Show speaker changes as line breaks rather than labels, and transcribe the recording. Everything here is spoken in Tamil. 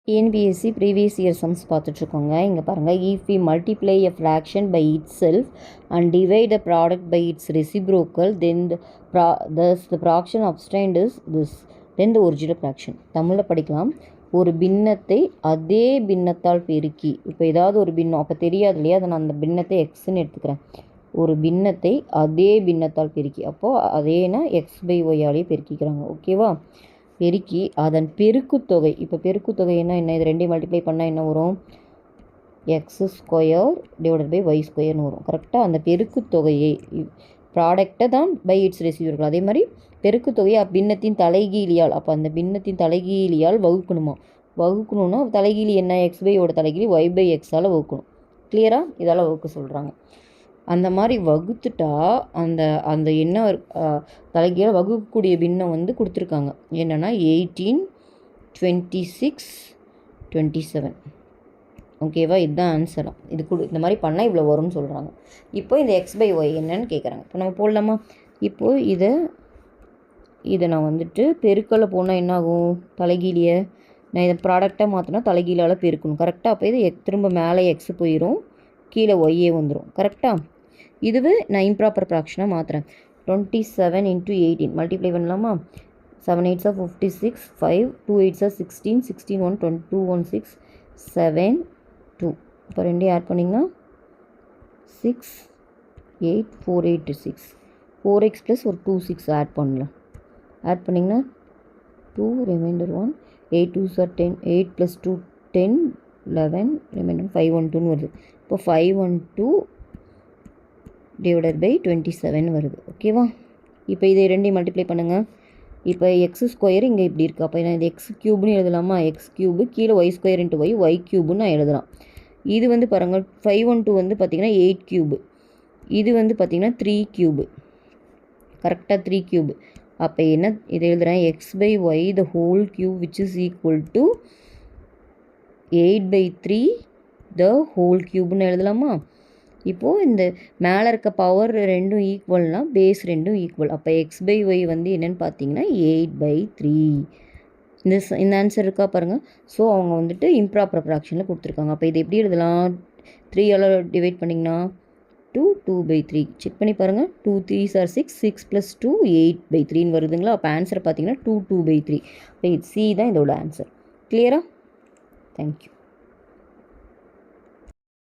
என்பிஎஸ்சி ப்ரீவியஸ் இயர் சம்ஸ் பார்த்துட்ருக்கோங்க. இங்கே பாருங்கள், if we multiply a fraction by itself and divide the product by its reciprocal then the fraction obtained is this then the original fraction. தமிழில் படிக்கலாம். ஒரு பின்னத்தை அதே பின்னத்தால் பெருக்கி, இப்போ ஏதாவது ஒரு பின்னம் அப்போ தெரியாது இல்லையா, அதை நான் அந்த பின்னத்தை எக்ஸ்ன்னு எடுத்துக்கிறேன். ஒரு பின்னத்தை அதே பின்னத்தால் பெருக்கி, அப்போது அதேனா எக்ஸ் பை ஒய்யாலேயே பெருக்கிக்கிறாங்க. ஓகேவா? பெருக்கி அதன் பெருக்குத்தொகை, இப்போ பெருக்குத்தொகைன்னா என்ன, இது ரெண்டையும் மல்டிப்ளை பண்ணால் என்ன வரும், x square divided by y ஸ்கொயர்னு வரும். கரெக்டாக அந்த பெருக்குத்தொகையை ப்ராடக்டை தான் பை இட்ஸ் ரெசிப்ரோக்கல், அதே மாதிரி பெருக்குத்தொகையை பின்னத்தின் தலைகீழியால், அப்போ அந்த பின்னத்தின் தலைகீழியால் வகுக்கணுமா, வகுக்கணுன்னா தலைகீழி என்ன, எக்ஸ் பையோட தலைகீழி ஒய் பை எக்ஸால் வகுக்கணும். கிளியராக இதால் வகுக்க சொல்கிறாங்க. அந்த மாதிரி வகுத்துட்டா அந்த அந்த என்ன தலைகீழாக வகுக்கக்கூடிய பின்னம் வந்து கொடுத்துருக்காங்க. என்னென்னா 18, 26, 27. ஓகேவா? இதுதான் ஆன்சராக. இது இந்த மாதிரி பண்ணால் இவ்வளோ வரும்னு சொல்கிறாங்க. இப்போ இந்த எக்ஸ் பை ஒய் என்னன்னு கேட்குறாங்க. இப்போ நம்ம போடலாமா? இப்போது இதை நான் வந்துட்டு பெருக்கலை போனால் என்ன ஆகும், தலைகீழியை நான் இதை ப்ராடக்டாக மாற்றினா தலைகீழால் பெருக்கணும். கரெக்டாக? அப்போ இது திரும்ப மேலே எக்ஸ் போயிடும், கீழே ஒய்யே வந்துடும். கரெக்டாக? இதுவே நான் இம்ப்ராப்பர் ஃப்ராக்ஷனாக மாற்றுறேன். 27 × 18 மல்டிப்ளை பண்ணலாமா? 7 8s are 56, 5 2 8s are 16, 16 1 22 1 6 7 2. இப்போ ரெண்டையும் ஆட் பண்ணிங்கன்னா 6 8 4 8 6 4x ப்ளஸ் ஒரு 2 6 ஆட் பண்ணலாம். ஆட் பண்ணிங்கன்னா 2 ரிமைண்டர் 1 8 2s are 10, 8 + 2 10 11 ரிமைண்டர் 5 1 2ன்னு வருது. இப்போ 512 டிவைடட் பை 27 வருது. ஓகேவா? இப்போ இதை ரெண்டையும் மல்டிப்ளை பண்ணுங்கள். இப்போ எக்ஸ் ஸ்கொயர் இங்கே இப்படி இருக்குது, அப்போ நான் இது எக்ஸ் க்யூப்னு எழுதலாமா? எக்ஸ் க்யூபு கீழே ஒய் ஸ்கொயர் இன்ட்டு ஒய் க்யூப்னு நான் எழுதலாம். இது வந்து பாருங்கள் 512 வந்து பார்த்திங்கன்னா 8 க்யூபு, இது வந்து பார்த்திங்கன்னா 3 க்யூபு. கரெக்டாக 3 க்யூபு. அப்போ என்ன இதை எழுதுகிறேன், x by y the whole cube which is equal to 8/3 the whole க்யூப்னு எழுதலாமா? இப்போது இந்த மேலே இருக்க பவர் ரெண்டும் ஈக்குவல்னால் பேஸ் ரெண்டும் ஈக்குவல். அப்போ எக்ஸ் பை ஒய் வந்து என்னென்னு பார்த்தீங்கன்னா 8/3. இந்த ஆன்சர் இருக்கா பாருங்கள். ஸோ அவங்க வந்துட்டு இம்ப்ராப்பர் ஃப்ராக்ஷனில் கொடுத்துருக்காங்க. அப்போ இது எப்படி எழுதலாம், 3ஆல் டிவைட் பண்ணிங்கன்னா 2 2/3. செக் பண்ணி பாருங்கள். 2 3s are 6, 6 + 2 8/3ன்னு வருதுங்களா? அப்போ ஆன்சர் பார்த்தீங்கன்னா 2 2/3. இப்போ இது சி தான் இதோட ஆன்சர். கிளியரா? தேங்க்யூ.